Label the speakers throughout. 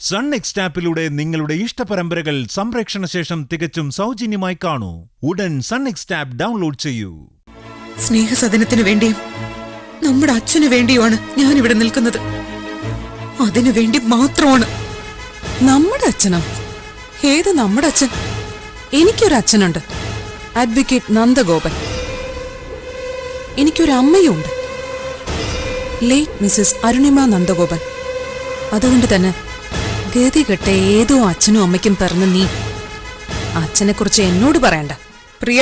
Speaker 1: Sun next ആപ്പിലൂടെ നിങ്ങളുടെ ഇഷ്ടപരമ്പരകൾ സംപ്രേക്ഷണ ശേഷം തികച്ചും സൗജന്യമായി കാണൂ. ഉടൻ സൺ നെക്സ്റ്റ് ആപ്പ് ഡൗൺലോഡ് ചെയ്യൂ.
Speaker 2: സ്നേഹസദനത്തിനു വേണ്ടിയും നമ്മുടെ അച്ഛനു വേണ്ടിയുമാണ് ഞാൻ ഇവിടെ നിൽക്കുന്നത്. അതിനു വേണ്ടി മാത്രമാണ്.
Speaker 3: നമ്മുടെ അച്ഛനോ? ഏത് നമ്മുടെ അച്ഛൻ? എനിക്കൊരു അച്ഛനുണ്ട്, അഡ്വക്കേറ്റ് നന്ദഗോപൻ. എനിക്കൊരു അമ്മയുണ്ട്, ലേറ്റ് മിസ്സസ് അരുണിമ നന്ദഗോപൻ. അതുകൊണ്ട് തന്നെ ഗതികെട്ട ഏതോ അച്ഛനും അമ്മയ്ക്കും പറഞ്ഞ നീ അച്ഛനെ കുറിച്ച് എന്നോട് പറയണ്ട.
Speaker 2: പ്രിയ,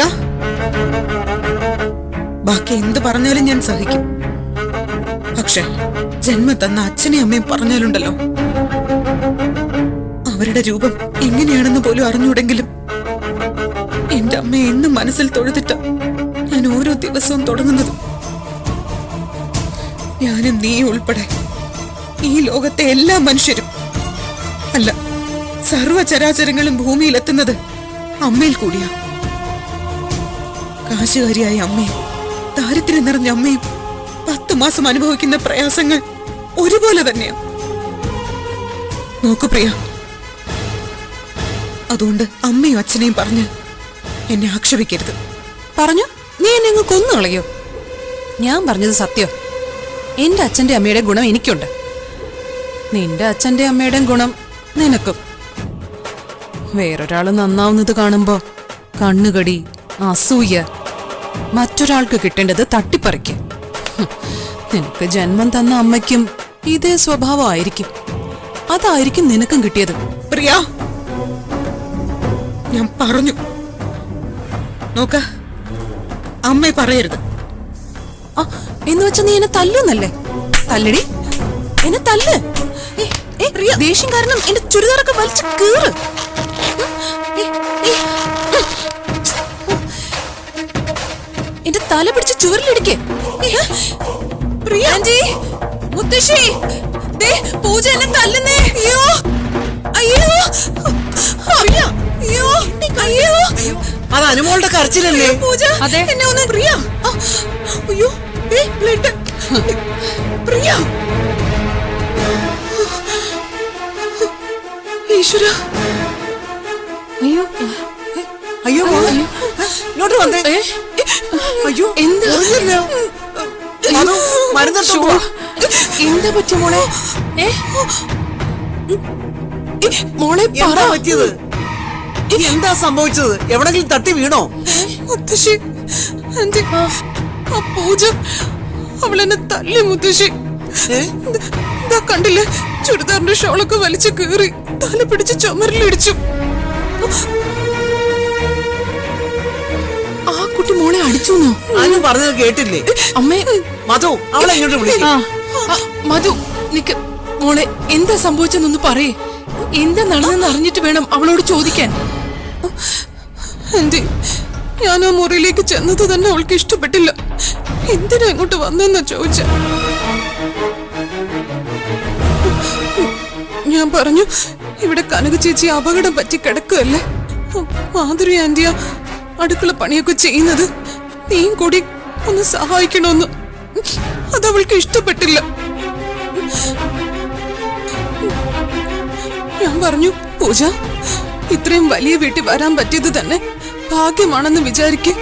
Speaker 2: ബാക്കി എന്ത് പറഞ്ഞാലും ഞാൻ സഹിക്കും. പക്ഷെ ജന്മം തന്ന അച്ഛനെയും അമ്മയും പറഞ്ഞാലുണ്ടല്ലോ, അവരുടെ രൂപം എങ്ങനെയാണെന്ന് പോലും അറിഞ്ഞൂടെങ്കിലും എന്റെ അമ്മയെ എന്നും മനസ്സിൽ തൊഴുതിട്ട ഞാൻ ഓരോ ദിവസവും തുടങ്ങുന്നത്. ഞാനും നീ ഉൾപ്പെടെ ഈ ലോകത്തെ എല്ലാ മനുഷ്യരും, അല്ല സർവചരാചരങ്ങളും ഭൂമിയിലെത്തുന്നത് അമ്മയിൽ കൂടിയാ. കാശുകാരിയായ അമ്മയും ദാരിദ്ര്യം നിറഞ്ഞ അമ്മയും 10 മാസം അനുഭവിക്കുന്ന പ്രയാസങ്ങൾ ഒരുപോലെ തന്നെയാ. നോക്കു പ്രിയ, അതുകൊണ്ട് അമ്മയും അച്ഛനെയും പറഞ്ഞ് എന്നെ ആക്ഷേപിക്കരുത്.
Speaker 3: പറഞ്ഞു? നീ എന്നെ അങ്ങ് കൊന്നു കളയോ? ഞാൻ പറഞ്ഞത് സത്യം. എന്റെ അച്ഛന്റെ അമ്മയുടെ ഗുണം എനിക്കുണ്ട്, നിന്റെ അച്ഛന്റെ അമ്മയുടെ ഗുണം നിനക്കും. വേറൊരാള് നന്നാവുന്നത് കാണുമ്പോ കണ്ണുകടി, അസൂയ, മറ്റൊരാൾക്ക് കിട്ടേണ്ടത് തട്ടിപ്പറിക്കും. നിനക്ക് ജന്മം തന്ന അമ്മയ്ക്കും ഇതേ സ്വഭാവമായിരിക്കും. അതായിരിക്കും നിനക്കും കിട്ടിയത്.
Speaker 2: പ്രിയ, ഞാൻ പറഞ്ഞു. നോക്ക, അമ്മയെ പറയരുത്.
Speaker 3: എന്ന് വെച്ചാ നീ എന്നെ തല്ലുന്നല്ലേ? തല്ലടി, എന്നെ തല്ല്. ദേഷ്യം കാരണം എന്റെ ചുരിദാറൊക്കെ വലിച്ചു കീറ്. എന്റെ തല പിടിച്ച് ചുവരിലിടിക്കേ. പ്രിയാഞ്ചി, മുത്തശ്ശി, പൂജ എന്നെ തല്ലുന്നേ. അയ്യോ അയ്യോ അയ്യോ അയ്യോ,
Speaker 4: അത് അനുമോളുടെ കരച്ചിലല്ലേ?
Speaker 2: പൂജ, എന്നെ ഒന്ന്. പ്രിയ, അയ്യോ ബ്ലഡ്. പ്രിയ, ഈശ്വര.
Speaker 3: അയ്യോ
Speaker 4: അയ്യോ ഇങ്ങോട്ട് വന്നേ. അയ്യോ
Speaker 3: എന്താ എന്താ പറ്റിയ മോളെ? മോളെ
Speaker 4: എന്താ പറ്റിയത്? എന്താ സംഭവിച്ചത്? എവിടെങ്കിലും തട്ടി വീണോ?
Speaker 2: മുത്തശ്ശി, ആ പൂജ അവളെന്നെ തല്ലി. മുത്തശ്ശി, കണ്ടില്ലേ? ചുരിദാറിന്റെ ഷോളൊക്കെ വലിച്ചു കീറി തല പിടിച്ച് ചുമരിലിടിച്ചു.
Speaker 3: ആ കുട്ടി മോളെ അടിച്ചു.
Speaker 4: അനു പറഞ്ഞത് കേട്ടില്ലേ?
Speaker 3: അമ്മേ,
Speaker 4: മധു, അവളെ ഇങ്ങോട്ട് വിളിക്കും.
Speaker 3: മധു, നിക്ക്. മോളെ എന്താ സംഭവിച്ചെന്നൊന്ന് പറയേ. എന്താ നടന്നെന്ന് അറിഞ്ഞിട്ട് വേണം അവളോട് ചോദിക്കാൻ.
Speaker 2: എന്റെ ഞാൻ ആ മുറിയിലേക്ക് ചെന്നത് തന്നെ അവൾക്ക് ഇഷ്ടപ്പെട്ടില്ല. എന്തിനാ ഇങ്ങോട്ട് വന്നെന്നാ ചോദിച്ച. ഞാൻ പറഞ്ഞു, ഇവിടെ കനക ചേച്ചി അപകടം പറ്റി കിടക്കുകയല്ലേ, മാധുരി ആന്റിയ അടുക്കള പണിയൊക്കെ ചെയ്യുന്നത്, നീയും കൂടി ഒന്ന് സഹായിക്കണമെന്ന്. അതവൾക്ക് ഇഷ്ടപ്പെട്ടില്ല. ഞാൻ പറഞ്ഞു, പൂജ, ഇത്രയും വലിയ വീട്ടിൽ വരാൻ പറ്റിയത് തന്നെ ഭാഗ്യമാണെന്ന് വിചാരിക്കേ.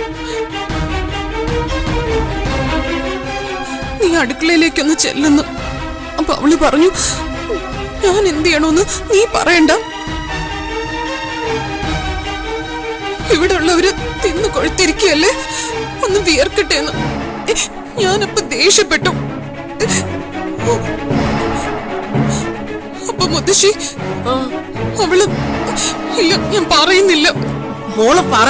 Speaker 2: നീ അടുക്കളയിലേക്കൊന്ന് ചെല്ലുന്നു. അപ്പൊ അവള് പറഞ്ഞു, ഞാൻ എന്ത് ചെയ്യണമെന്ന് നീ പറയണ്ട, ഇവിടെ ഉള്ളവര് തിന്നു കൊഴുത്തിരിക്കുകയല്ലേ, ഒന്ന് വിയർക്കട്ടെ എന്ന്. ഞാനപ്പൊ ദേഷ്യപ്പെട്ടു. അപ്പൊ മുത്തശ്ശി, അവള് ഇല്ല, ഞാൻ പറയുന്നില്ല.
Speaker 4: മോള് പറ.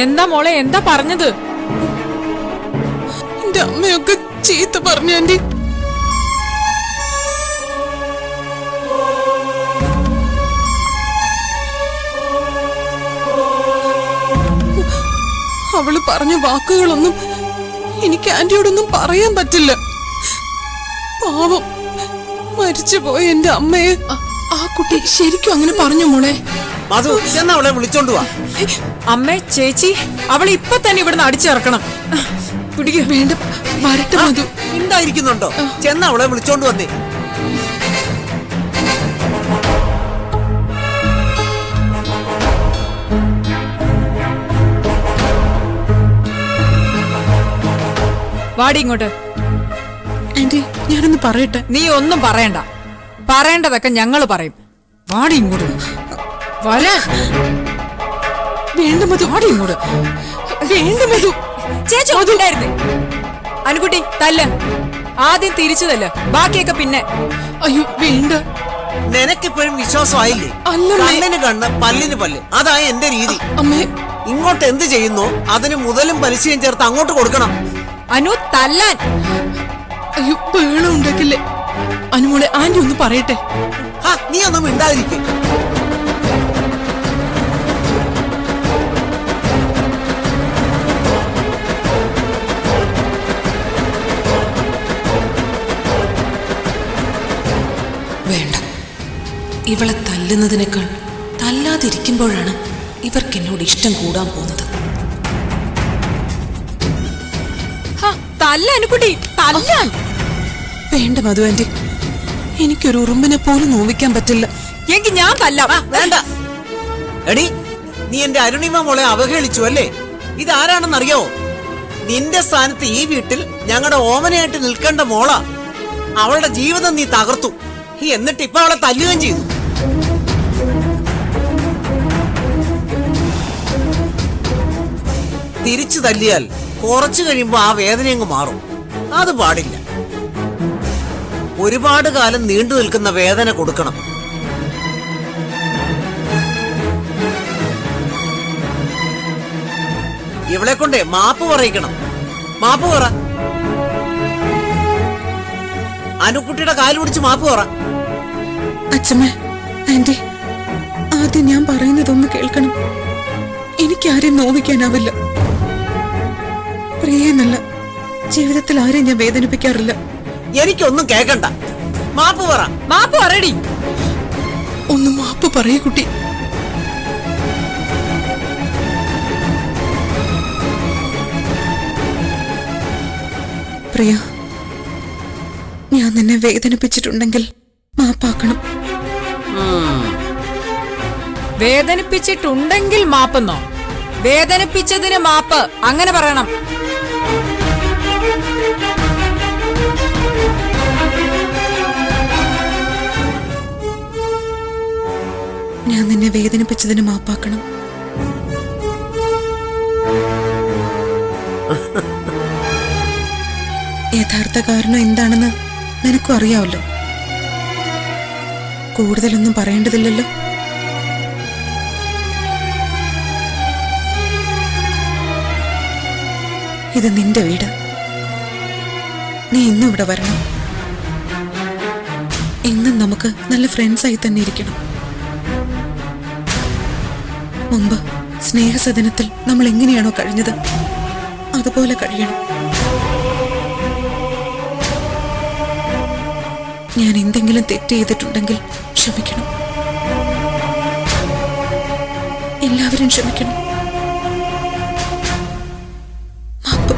Speaker 5: എന്താ മോളെ, എന്താ പറഞ്ഞത്?
Speaker 2: എന്റെ അമ്മയൊക്കെ ചീത്ത പറഞ്ഞു ആന്റി. അവള് പറഞ്ഞ വാക്കുകളൊന്നും എനിക്ക് ആന്റിയോടൊന്നും പറയാൻ പറ്റില്ല. പാവം, മരിച്ചുപോയ എന്റെ അമ്മയെ.
Speaker 3: ആ കുട്ടി ശരിക്കും അങ്ങനെ പറഞ്ഞു മോളെ?
Speaker 4: മധു, ചെന്ന് അവളെ വിളിച്ചോണ്ട് വാ.
Speaker 5: അമ്മേ, ചേച്ചി, അവളെ ഇപ്പൊ തന്നെ ഇവിടുന്ന് അടിച്ചിറക്കണം.
Speaker 3: പിടിക്ക. വേണ്ട, വരട്ടെ മധു.
Speaker 4: ഉണ്ടായിരിക്കുന്നുണ്ടോ? ചെന്ന് അവളെ വിളിച്ചോണ്ട് വന്നേ.
Speaker 5: വാടി ഇങ്ങോട്ട്.
Speaker 2: ആന്റി ഞാനൊന്ന് പറയട്ടെ.
Speaker 5: നീ ഒന്നും പറയണ്ട. പറയേണ്ടതൊക്കെ ഞങ്ങള് പറയും. വാടി ഇങ്ങോട്ട്. വരാൻ.
Speaker 2: വേണ്ട മധു.
Speaker 5: വാടി ഇങ്ങോട്ട്.
Speaker 2: വേണ്ട മധു.
Speaker 5: ചേച്ചി ഒന്നുണ്ടായിരുന്നേ. അനുകുട്ടി തല്ല്. ആദ്യം തിരിച്ചു തല്ല്, ബാക്കിയൊക്കെ പിന്നെ.
Speaker 2: അയ്യോ വേണ്ട.
Speaker 4: നിനക്കിപ്പോഴും വിശ്വാസമായില്ലേ?
Speaker 2: അല്ലമ്മേ.
Speaker 4: കണ്ണിന് കണ്ണ് പല്ലിന് പല്ല്, അതാ എന്റെ രീതി.
Speaker 2: അമ്മേ
Speaker 4: ഇങ്ങോട്ട് എന്ത് ചെയ്യുന്നു അതിന് മുതലും പലിശയും ചേർത്ത് അങ്ങോട്ട് കൊടുക്കണം.
Speaker 5: അനു തല്ലാൻ.
Speaker 2: അയ്യോ ബഹളം ഉണ്ടാക്കില്ലേ. അനുമോളെ ആന്റി ഒന്ന് പറയട്ടെ.
Speaker 4: നീ ഒന്നും മിണ്ടാതിരിക്കും.
Speaker 3: വേണ്ട. ഇവളെ തല്ലുന്നതിനേക്കാൾ തല്ലാതിരിക്കുമ്പോഴാണ് ഇവർക്ക് എന്നോട് ഇഷ്ടം കൂടാൻ പോകുന്നത്.
Speaker 5: തല്ല അനുകുട്ടി, തല്ലാൻ.
Speaker 2: വേണ്ട മധു ആന്റി, എനിക്കൊരു ഉറുമ്പിനെ പോലും നോവിക്കാൻ പറ്റില്ല.
Speaker 5: എങ്കിൽ ഞാൻ തല്ലാം.
Speaker 4: വേണ്ട. എടി, നീ എന്റെ അരുണിമ മോളെ അവഹേളിച്ചു അല്ലേ? ഇതാരാണെന്നറിയോ? നിന്റെ സ്ഥാനത്ത് ഈ വീട്ടിൽ ഞങ്ങളുടെ ഓമനയായിട്ട് നിൽക്കേണ്ട മോളാ. അവളുടെ ജീവിതം നീ തകർത്തു. എന്നിട്ട് ഇപ്പൊ അവളെ തല്ലുകയും ചെയ്തു. തിരിച്ചു തല്ലിയാൽ കുറച്ചു കഴിയുമ്പോ ആ വേദന അങ്ങ് മാറും. അത് പാടില്ല. ഒരുപാട് കാലം നീണ്ടു നിൽക്കുന്ന വേദന കൊടുക്കണം. ഇവളെ കൊണ്ടേ മാപ്പ് പറയിക്കണം. മാപ്പ് പറ. അനുക്കുട്ടിയുടെ കാല് പിടിച്ച് മാപ്പ് പറ.
Speaker 2: അച്ഛമ്മേ ആന്റി, ആദ്യം ഞാൻ പറയുന്നതൊന്ന് കേൾക്കണം. എനിക്കാരെയും നോവിക്കാനാവില്ല. പ്രിയെന്നല്ല, ജീവിതത്തിൽ ആരെയും ഞാൻ വേദനിപ്പിക്കാറില്ല.
Speaker 4: എനിക്കൊന്നും കേക്കണ്ട. മാപ്പ് പറ.
Speaker 5: മാപ്പ് പറയടി.
Speaker 2: ഒന്ന് മാപ്പ് പറയേ കുട്ടി. പ്രിയ, ഞാൻ നിന്നെ വേദനിപ്പിച്ചിട്ടുണ്ടെങ്കിൽ മാപ്പാക്കണം.
Speaker 5: വേദനിപ്പിച്ചിട്ടുണ്ടെങ്കിൽ മാപ്പെന്നോ? വേദനിപ്പിച്ചതിന് മാപ്പ്, അങ്ങനെ പറയണം.
Speaker 2: ഞാൻ നിന്നെ വേദനിപ്പിച്ചതിന് മാപ്പാക്കണം. യഥാർത്ഥ കാരണം എന്താണെന്ന് നിനക്കും അറിയാവല്ലോ. കൂടുതലൊന്നും പറയേണ്ടതില്ലല്ലോ. ഇത് നിന്റെ വീട്. നീ ഇന്നും ഇവിടെ വരണം. ഇന്നും നമുക്ക് നല്ല ഫ്രണ്ട്സായി തന്നെ ഇരിക്കണം. മുമ്പ് സ്നേഹസദനത്തിൽ നമ്മൾ എങ്ങനെയാണോ കഴിഞ്ഞത് അതുപോലെ കഴിയണം. ഞാൻ എന്തെങ്കിലും തെറ്റ് ചെയ്തിട്ടുണ്ടെങ്കിൽ ക്ഷമിക്കണം. എല്ലാവരും ക്ഷമിക്കണം. മാപ്പ്.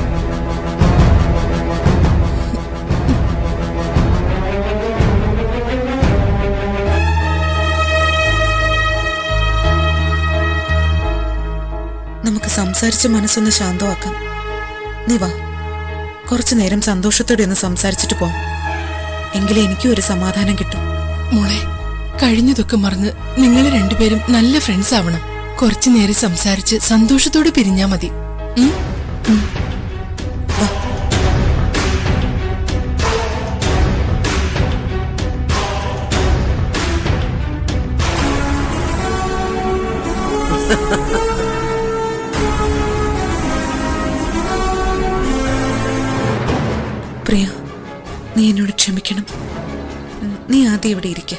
Speaker 2: നമുക്ക് സംസാരിച്ച് മനസ്സൊന്ന് ശാന്തമാക്കാം. നീ വാ, കുറച്ചു നേരം സന്തോഷത്തോടെ ഒന്ന് സംസാരിച്ചിട്ട് പോവാം. എങ്കിലേ എനിക്കും ഒരു സമാധാനം കിട്ടും.
Speaker 6: മോളെ, കഴിഞ്ഞതൊക്കെ മറന്ന് നിങ്ങൾ രണ്ടുപേരും നല്ല ഫ്രണ്ട്സ് ആവണം. കുറച്ചു നേരം സംസാരിച്ച് സന്തോഷത്തോടെ പിരിഞ്ഞാ മതി.
Speaker 2: വാ. പ്രിയ, നീ എന്നോട് ക്ഷമിക്കണം. നീ ആദ്യം ഇവിടെ ഇരിക്ക.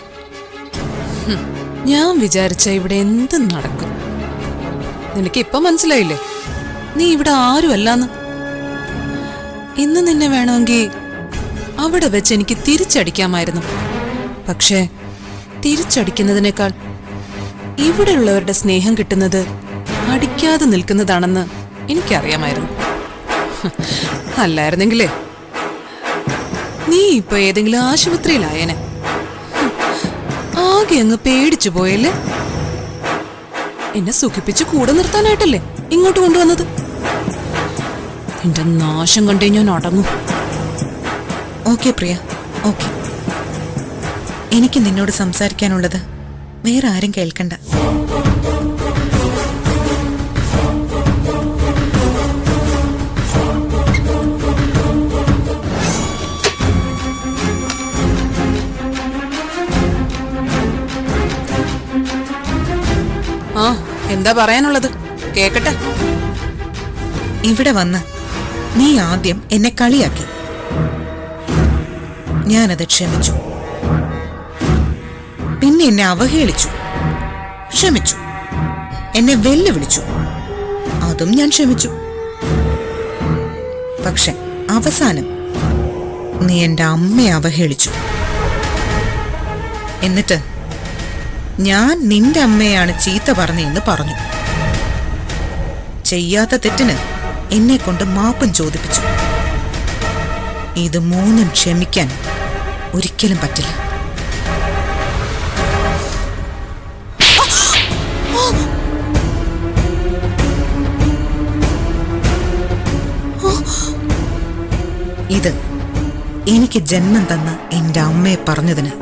Speaker 3: ഞാൻ വിചാരിച്ച ഇവിടെ എന്തും നടക്കും. നിനക്ക് ഇപ്പൊ മനസ്സിലായില്ലേ നീ ഇവിടെ ആരുമല്ലാന്ന്. ഇന്ന് നിന്നെ വേണമെങ്കിൽ അവിടെ വെച്ച് എനിക്ക് തിരിച്ചടിക്കാമായിരുന്നു. പക്ഷേ തിരിച്ചടിക്കുന്നതിനേക്കാൾ ഇവിടെയുള്ളവരുടെ സ്നേഹം കിട്ടുന്നത് അടിക്കാതെ നിൽക്കുന്നതാണെന്ന് എനിക്കറിയാമായിരുന്നു. അല്ലായിരുന്നെങ്കിലേ നീ ഇപ്പൊ ഏതെങ്കിലും ആശുപത്രിയിലായേനെ. ആകെ അങ്ങ് പേടിച്ചു പോയല്ലേ. എന്നെ സുഖിപ്പിച്ച് കൂടെ നിർത്താനായിട്ടല്ലേ ഇങ്ങോട്ട് കൊണ്ടുവന്നത്. നിന്റെ നാശം കണ്ടേ ഞാൻ അടങ്ങും.
Speaker 7: ഓക്കെ പ്രിയ, ഓക്കെ. എനിക്ക് നിന്നോട് സംസാരിക്കാനുള്ളത് വേറെ ആരും കേൾക്കണ്ട.
Speaker 3: ആ, എന്താ പറയാനുള്ളത്? കേക്കട്ടെ.
Speaker 7: ഇവിടെ വന്ന് നീ ആദ്യം എന്നെ കളിയാക്കി. ഞാനത് ക്ഷമിച്ചു. പിന്നെ എന്നെ അവഹേളിച്ചു, ക്ഷമിച്ചു. എന്നെ വെല്ലുവിളിച്ചു, അതും ഞാൻ ക്ഷമിച്ചു. പക്ഷെ അവസാനം നീ എന്റെ അമ്മയെ അവഹേളിച്ചു. എന്നിട്ട് ഞാൻ നിന്റെ അമ്മയാണ് ചീത്ത പറഞ്ഞെന്ന് പറഞ്ഞു. ചെയ്യാത്ത തെറ്റിന് എന്നെ കൊണ്ട് മാപ്പും ചോദിപ്പിച്ചു. ഇത് മൂന്നും ക്ഷമിക്കാൻ ഒരിക്കലും പറ്റില്ല. ഇത് എനിക്ക് ജന്മം തന്ന എന്റെ അമ്മയെ പറഞ്ഞതിന്,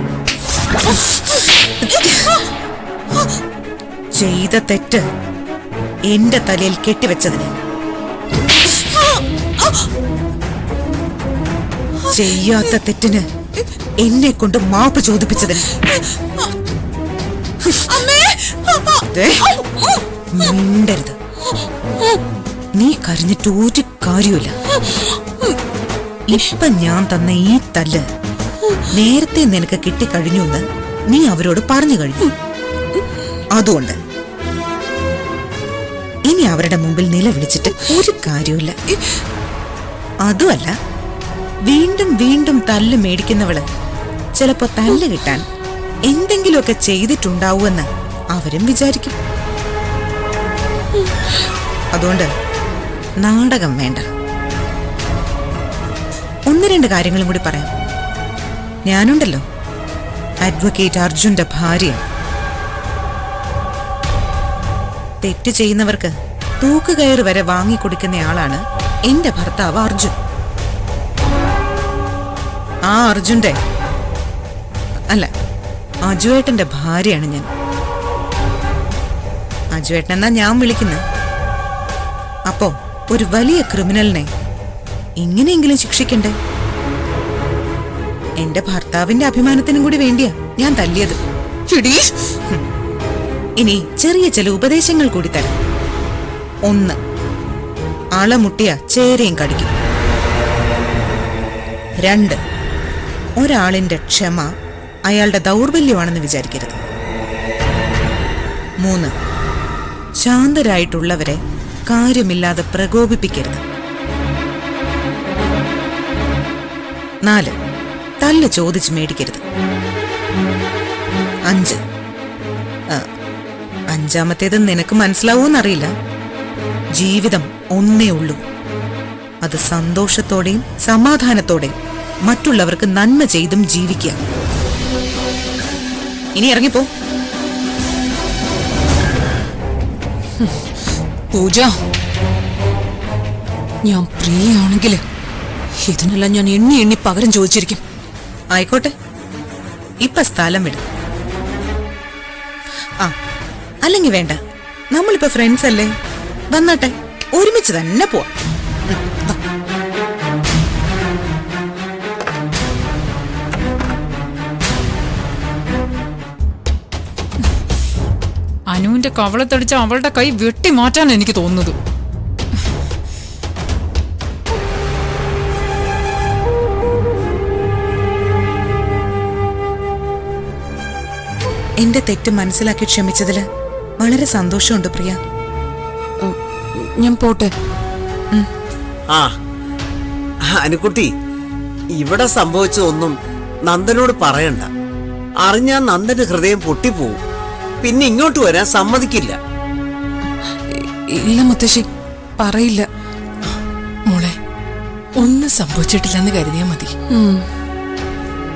Speaker 7: ചെയ്ത തെറ്റ് എന്റെ തലയിൽ കെട്ടിവെച്ചതിന്, ചെയ്യാത്ത തെറ്റിന് എന്നെ കൊണ്ട് മാപ്പ് ചോദിപ്പിച്ചതിന്. ദേ, മിണ്ടരുത്. നീ കരഞ്ഞിട്ട് ഒരു കാര്യമില്ല. ഇപ്പൊ ഞാൻ തന്ന ഈ തല്ല് നേരത്തെ നിനക്ക് കിട്ടിക്കഴിഞ്ഞു എന്ന് നീ അവരോട് പറഞ്ഞു കഴിഞ്ഞു. അതുകൊണ്ട് ഇനി അവരുടെ മുമ്പിൽ നിലവിളിച്ചിട്ട് ഒരു കാര്യമില്ല. അതുമല്ല, വീണ്ടും വീണ്ടും തല്ല് മേടിക്കുന്നവള് ചിലപ്പോ തല്ല് കിട്ടാൻ എന്തെങ്കിലുമൊക്കെ ചെയ്തിട്ടുണ്ടാവുമെന്ന് അവരും വിചാരിക്കും. അതുകൊണ്ട് നാടകം വേണ്ട. ഒന്ന് രണ്ട് കാര്യങ്ങളും കൂടി പറയാം. ഞാനുണ്ടല്ലോ അഡ്വക്കേറ്റ് അർജുന്റെ ഭാര്യ. തെറ്റ് ചെയ്യുന്നവർക്ക് തൂക്കുകയറ് വരെ വാങ്ങിക്കൊടുക്കുന്നയാളാണ് എന്റെ ഭർത്താവ് അർജുൻ. ആ അർജുന്റെ അല്ല, അജുവേട്ടന്റെ ഭാര്യയാണ് ഞാൻ. അജുവേട്ടൻ എന്നാ ഞാൻ വിളിക്കുന്നത്. അപ്പോ ഒരു വലിയ ക്രിമിനലിനെ ഇങ്ങനെയെങ്കിലും ശിക്ഷിക്കണ്ടേ? എന്റെ ഭർത്താവിന്റെ അഭിമാനത്തിനും കൂടി വേണ്ടിയാ ഞാൻ തല്ലിയത്. ഇനി ചെറിയ ചില ഉപദേശങ്ങൾ കൂടി തരാം. 1, അളമുട്ടിയ ചേരയും കടിക്കും. 2, ഒരാളിന്റെ ക്ഷമ അയാളുടെ ദൗർബല്യമാണെന്ന് വിചാരിക്കരുത്. 3, ശാന്തരായിട്ടുള്ളവരെ കാര്യമില്ലാതെ പ്രകോപിപ്പിക്കരുത്. 4, തല്ല് ചോദിച്ച് മേടിക്കരുത്. 5, അഞ്ചാമത്തേത് നിനക്ക് മനസ്സിലാവൂന്നറിയില്ല. ജീവിതം ഒന്നേ ഉള്ളൂ. അത് സന്തോഷത്തോടെയും സമാധാനത്തോടെയും മറ്റുള്ളവർക്ക് നന്മ ചെയ്തും ജീവിക്കുക. ഇനി ഇറങ്ങിപ്പോ.
Speaker 3: പൂജ, ഞാൻ പ്രിയാണെങ്കില് ഇതിനെല്ലാം ഞാൻ എണ്ണി എണ്ണി പകരം ചോദിച്ചിരിക്കും.
Speaker 7: ആയിക്കോട്ടെ, ഇപ്പൊ സ്ഥലം വിടും. ആ, അല്ലെങ്കിൽ വേണ്ട, നമ്മളിപ്പോ ഫ്രണ്ട്സ് അല്ലേ, വന്നാട്ടെ, ഒരുമിച്ച് തന്നെ പോവാം.
Speaker 5: അനുവിന്റെ കവളത്തടിച്ച അവളുടെ കൈ വെട്ടി മാറ്റാൻ എനിക്ക് തോന്നുന്നത്.
Speaker 7: എന്റെ തെറ്റ് മനസ്സിലാക്കി ക്ഷമിച്ചതില് വളരെ സന്തോഷമുണ്ട് പ്രിയ.
Speaker 3: ഞാൻ പോട്ടെ.
Speaker 4: ആ അനുക്കുട്ടി, ഇവിടെ സംഭവിച്ചതൊന്നും നന്ദനോട് പറയണ്ട. അറിഞ്ഞാൽ നന്ദന്റെ ഹൃദയം പൊട്ടിപ്പോവും. പിന്നെ ഇങ്ങോട്ട് വരാൻ സമ്മതിക്കില്ല.
Speaker 3: ഇല്ല മുത്തശ്ശി, പറയില്ല.
Speaker 6: മോളെ, ഒന്നും സംഭവിച്ചിട്ടില്ലെന്ന് കരുതിയാ മതി.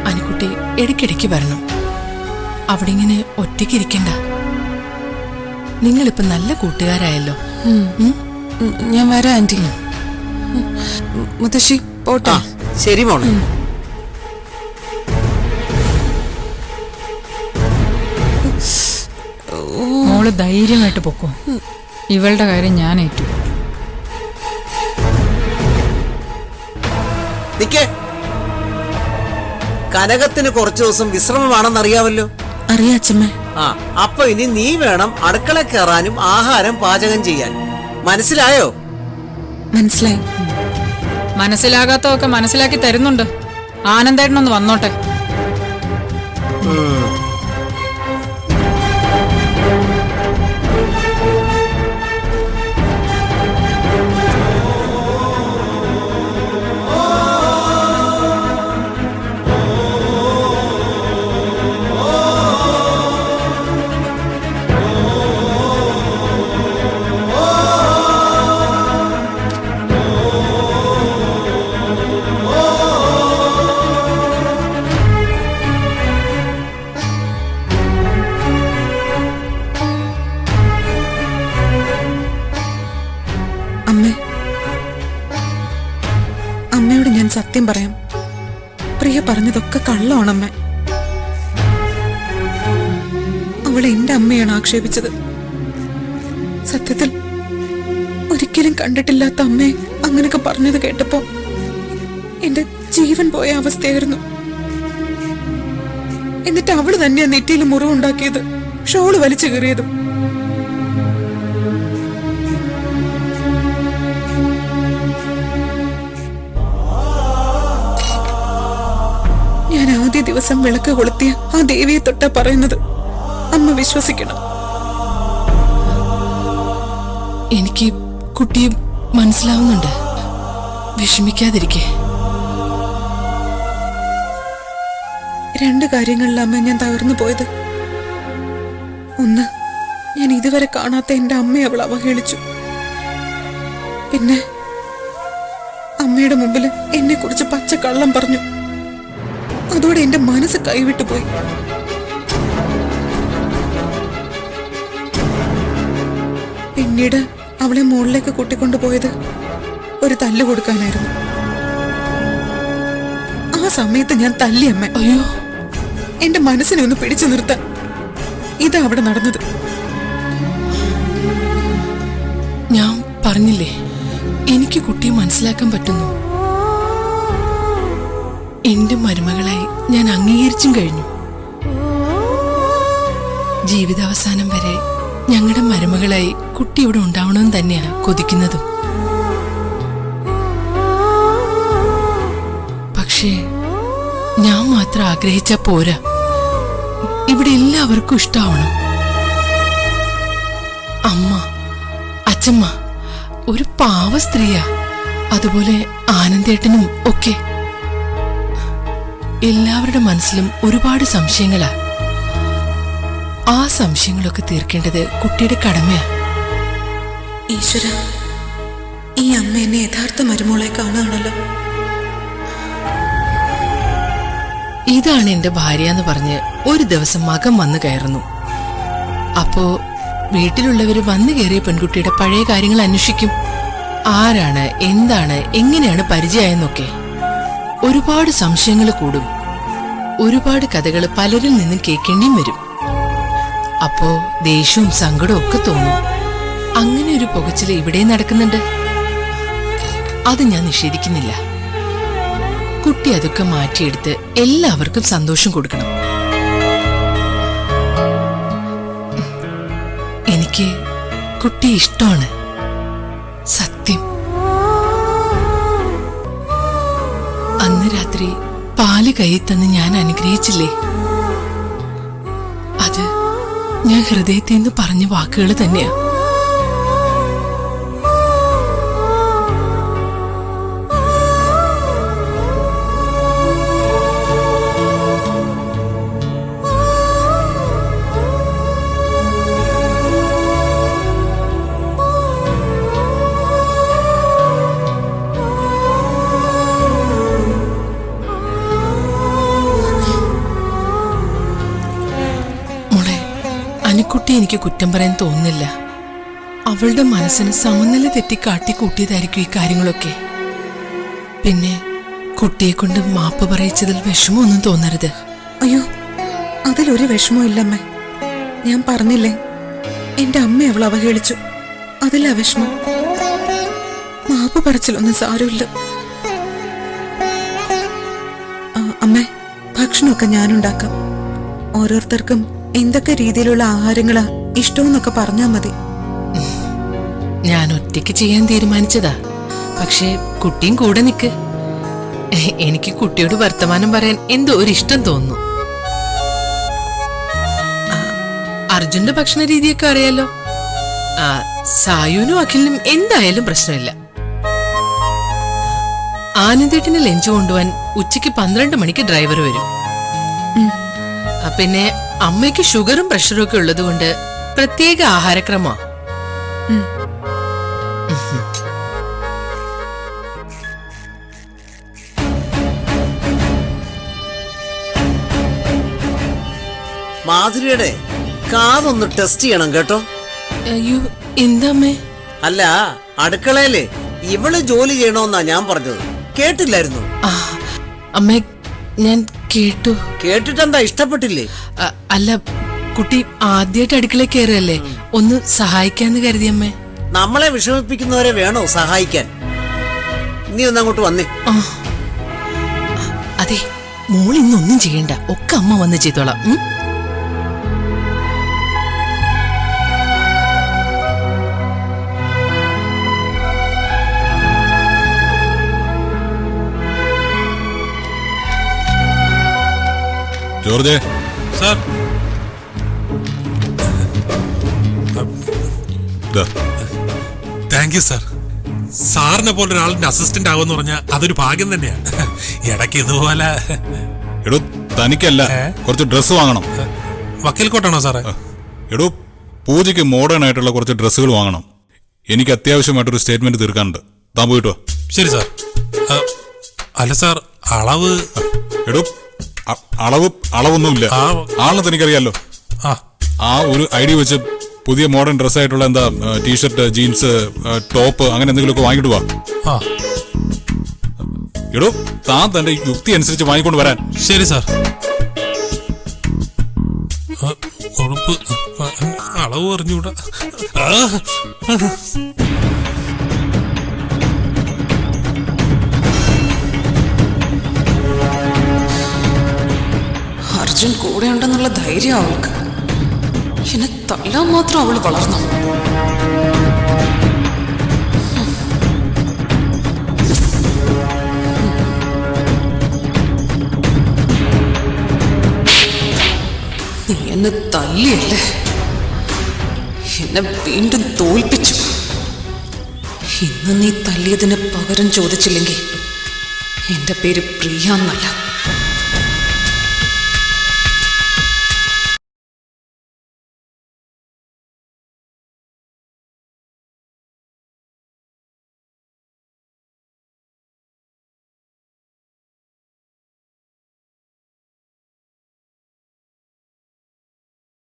Speaker 6: അനുക്കുട്ടി ഇടയ്ക്കിടയ്ക്ക് വരണം. അവിടെ ഇങ്ങനെ ഒറ്റയ്ക്ക് ഇരിക്കണ്ട. നിങ്ങളിപ്പോ നല്ല കൂട്ടുകാരായല്ലോ.
Speaker 3: ഞാൻ വരാം ആന്റി.
Speaker 2: മുത്തശ്ശി പോട്ടെ.
Speaker 4: ആ ശരി മോളെ.
Speaker 5: മോള് ധൈര്യമായിട്ട് പൊക്കോ. ഇവളുടെ കാര്യം ഞാൻ ഏറ്റു.
Speaker 4: നിക്കേ, കനകത്തിന് കുറച്ചു ദിവസം വിശ്രമമാണെന്നറിയാമല്ലോ.
Speaker 7: അറിയാ അച്ഛമ്മ.
Speaker 4: ആ അപ്പൊ ഇനി നീ വേണം അടുക്കള കയറാനും ആഹാരം പാചകം ചെയ്യാൻ. മനസ്സിലായോ?
Speaker 2: മനസ്സിലായി.
Speaker 5: മനസ്സിലാകാത്തതൊക്കെ മനസ്സിലാക്കി തരുന്നുണ്ട്. ആനന്ദേട്ടനൊന്ന് വന്നോട്ടെ.
Speaker 2: അമ്മയോട് ഞാൻ സത്യം പറയാം. പ്രിയ പറഞ്ഞതൊക്കെ കള്ളമാണമ്മ. അവളെ എന്റെ അമ്മയാണ് ആക്ഷേപിച്ചത്. സത്യത്തിൽ ഒരിക്കലും കണ്ടിട്ടില്ലാത്ത അമ്മയെ അങ്ങനെയൊക്കെ പറഞ്ഞത് കേട്ടപ്പോ എന്റെ ജീവൻ പോയ അവസ്ഥയായിരുന്നു. എന്നിട്ട് അവള് തന്നെയാ നെറ്റിയിൽ മുറിവുണ്ടാക്കിയത്, ഷോള് വലിച്ചു കീറിയതും. ഞാൻ ആദ്യ ദിവസം വിളക്ക് കൊളുത്തിയ ആ ദേവിയെ തൊട്ടാ പറയുന്നത്. അമ്മ വിശ്വസിക്കണം.
Speaker 6: എനിക്ക് കുട്ടിയെ മനസ്സിലാവുന്നുണ്ട്. വിഷമിക്കാതിരിക്കേ.
Speaker 2: രണ്ട് കാര്യങ്ങളിലമ്മ ഞാൻ തകർന്നു പോയത്. ഒന്ന്, ഞാൻ ഇതുവരെ കാണാത്ത എന്റെ അമ്മയെ അവൾ അവഹേളിച്ചു. പിന്നെ അമ്മയുടെ മുമ്പിൽ എന്നെ കുറിച്ച് പച്ചക്കള്ളം പറഞ്ഞു. അതോടെ എന്റെ മനസ്സ് കൈവിട്ടു പോയി. പിന്നീട് അവളെ മുകളിലേക്ക് കൂട്ടിക്കൊണ്ടുപോയത് ഒരു തല്ല് കൊടുക്കാനായിരുന്നു. ആ സമയത്ത് ഞാൻ തല്ലി അമ്മ.
Speaker 6: അയ്യോ,
Speaker 2: എന്റെ മനസ്സിനെ ഒന്ന് പിടിച്ചു നിർത്താൻ. ഇതാ അവിടെ നടന്നത്.
Speaker 6: ഞാൻ പറഞ്ഞില്ലേ, എനിക്ക് കുട്ടിയെ മനസ്സിലാക്കാൻ പറ്റുന്നു. എന്റെ മരുമകളായി ഞാൻ അംഗീകരിച്ചും കഴിഞ്ഞു. ജീവിതാവസാനം വരെ ഞങ്ങളുടെ മരുമകളായി കുട്ടി ഇവിടെ ഉണ്ടാവണമെന്ന് തന്നെയാ കൊതിക്കുന്നതും. പക്ഷേ ഞാൻ മാത്രം ആഗ്രഹിച്ച പോരാ, ഇവിടെ എല്ലാവർക്കും ഇഷ്ടമാവണം. അമ്മ, അച്ഛമ്മ ഒരു പാവ സ്ത്രീയാ, അതുപോലെ ആനന്ദേട്ടനും ഒക്കെ. എല്ലാവരുടെ മനസ്സിലും ഒരുപാട് സംശയങ്ങളാ. ആ സംശയങ്ങളൊക്കെ തീർക്കേണ്ടത് കുട്ടിയുടെ കടമയാ.
Speaker 2: ഈശ്വര, ഈ അമ്മ എന്നെ യഥാർത്ഥ മരുമോളെ കാണുകയാണല്ലോ.
Speaker 6: ഇതാണ് എന്റെ ഭാര്യ എന്ന് പറഞ്ഞ് ഒരു ദിവസം മകൻ വന്നു കയറുന്നു. അപ്പോ വീട്ടിലുള്ളവര് വന്നു കയറിയ പെൺകുട്ടിയുടെ പഴയ കാര്യങ്ങൾ അന്വേഷിക്കും. ആരാണ്, എന്താണ്, എങ്ങനെയാണ് പരിചയമായെന്നൊക്കെ. ഒരുപാട് സംശയങ്ങൾ കൂടും. ഒരുപാട് കഥകൾ പലരിൽ നിന്നും കേൾക്കേണ്ടിയും വരും. അപ്പോ ദേഷ്യവും സങ്കടവും ഒക്കെ തോന്നും. അങ്ങനെ ഒരു പുകച്ചില് ഇവിടെ നടക്കുന്നുണ്ട്. അത് ഞാൻ നിഷേധിക്കുന്നില്ല. കുട്ടി അതൊക്കെ മാറ്റിയെടുത്ത് എല്ലാവർക്കും സന്തോഷം കൊടുക്കണം. എനിക്ക് കുട്ടി ഇഷ്ടമാണ്, സത്യം. അന്ന് രാത്രി പാല് കയ്യിൽ തന്ന് ഞാൻ അനുഗ്രഹിച്ചില്ലേ, അത് ഞാൻ ഹൃദയത്തിൽ നിന്ന് പറഞ്ഞ വാക്കുകൾ തന്നെയാ. അനുക്കുട്ടി എനിക്ക് കുറ്റം പറയാൻ തോന്നുന്നില്ല. അവളുടെ മനസ്സിന് സമനില തെറ്റി കാട്ടിക്കൂട്ടിയതായിരിക്കും ഈ കാര്യങ്ങളൊക്കെ. പിന്നെ കുട്ടിയെ കൊണ്ട് മാപ്പ് പറയിച്ചതിൽ വിഷമമൊന്നും തോന്നരുത്.
Speaker 2: അയ്യോ, അതിലൊരു വിഷമവും ഇല്ലമ്മേ. ഞാൻ പറഞ്ഞില്ലേ, എന്റെ അമ്മ അവൾ അവഹേളിച്ചു, അതില്ല വിഷമം. മാപ്പ് പറച്ചിലൊന്നും സാരമില്ല. അമ്മേ, ഭക്ഷണമൊക്കെ ഞാനുണ്ടാക്കാം. ഓരോരുത്തർക്കും എന്തൊക്കെ രീതിയിലുള്ള ആഹാരങ്ങളാ ഇഷ്ടമെന്നൊക്കെ പറഞ്ഞാ മതി.
Speaker 6: ഞാൻ ഒറ്റയ്ക്ക് ചെയ്യാൻ തീരുമാനിച്ചതാ. പക്ഷെ കുട്ടിയും കൂടെ നിക്ക്. എനിക്ക് കുട്ടിയോട് വർത്തമാനം പറയാൻ എന്തോ ഒരു ഇഷ്ടം തോന്നുന്നു. അർജുന്റെ ഭക്ഷണ രീതിയൊക്കെ അറിയാലോ. സായുനും അഖിലിനും എന്തായാലും പ്രശ്നമില്ല. ആനന്ദേട്ടിന് ലഞ്ച് കൊണ്ടുപോവാൻ ഉച്ചയ്ക്ക് 12 മണിക്ക് ഡ്രൈവർ വരും. പിന്നെ അമ്മയ്ക്ക് ഷുഗറും പ്രഷറും ഒക്കെ ഉള്ളത് കൊണ്ട് പ്രത്യേക ആഹാരക്രമമാ.
Speaker 4: മാധുരിയുടെ കാതൊന്ന് ടെസ്റ്റ് ചെയ്യണം കേട്ടോ.
Speaker 6: അയ്യോ, എന്താ അമ്മേ?
Speaker 4: അല്ല, അടുക്കളയില് ഇവള് ജോലി ചെയ്യണമെന്നാ ഞാൻ പറഞ്ഞത്. കേട്ടില്ലായിരുന്നു?
Speaker 6: അമ്മേ, ഞാൻ കേട്ടു.
Speaker 4: കേട്ടിട്ടെന്താ, ഇഷ്ടപ്പെട്ടില്ലേ?
Speaker 6: അല്ല, കുട്ടി ആദ്യമായിട്ട് അടുക്കളയിൽ കയറുകയല്ലേ, ഒന്ന് സഹായിക്കാന്ന് കരുതിയമ്മേ.
Speaker 4: നമ്മളെ വിഷമിപ്പിക്കുന്നവരെ വേണോ സഹായിക്കാൻ? നീ ഒന്നങ്ങോട്ട് വന്നേ.
Speaker 6: അതെ, മോൾ ഇന്നൊന്നും ചെയ്യണ്ട, ഒക്കെ അമ്മ വന്ന് ചെയ്തോളാം.
Speaker 1: George
Speaker 8: sir, thank you sir. സാറിനെ പോലെ ഒരാളിന്റെ അസിസ്റ്റന്റ് ആവുമെന്ന് പറഞ്ഞാൽ അതൊരു ഭാഗ്യം തന്നെയാ. ഇടയ്ക്ക് ഇതുപോലെ.
Speaker 1: എടോ, തനിക്കല്ല, കുറച്ച് ഡ്രസ്സ് വാങ്ങണം.
Speaker 8: വക്കീൽ കോട്ടാണോ സാറേ?
Speaker 1: എടോ, പൂജയ്ക്ക് മോഡേൺ ആയിട്ടുള്ള കുറച്ച് ഡ്രസ്സുകൾ വാങ്ങണം. എനിക്ക് അത്യാവശ്യമായിട്ടൊരു സ്റ്റേറ്റ്മെന്റ് തീർക്കാനുണ്ട്. താൻ പോയിട്ടോ.
Speaker 8: ശരി സാർ. അല്ല സാർ, അളവ്?
Speaker 1: എടോ, അളവൊന്നുമില്ല. ആണെന്ന് എനിക്കറിയാലോ. ആ ഒരു ഐഡിയ വെച്ച് പുതിയ മോഡേൺ ഡ്രസ്സായിട്ടുള്ള എന്താ ടീഷർട്ട്, ജീൻസ്, ടോപ്പ്, അങ്ങനെ എന്തെങ്കിലുമൊക്കെ വാങ്ങിട്ട് വാ. എടോ, താൻ തന്റെ യുക്തി അനുസരിച്ച് വാങ്ങിക്കൊണ്ട് വരാൻ.
Speaker 8: ശരി സാർ. ഉറുപ്പ് അളവ് പറഞ്ഞുകൂടാ.
Speaker 2: അർജുൻ കൂടെ ഉണ്ടെന്നുള്ള ധൈര്യം അവൾക്ക്. എന്നെ തല്ലാൻ മാത്രം അവള് വളർന്നു. നീ എന്നെ തല്ലിയല്ലേ, എന്നെ വീണ്ടും തോൽപ്പിച്ചു. ഇന്ന് നീ തല്ലിയതിന് പകരം ചോദിച്ചില്ലെങ്കിൽ എന്റെ പേര് പ്രിയ എന്നല്ല.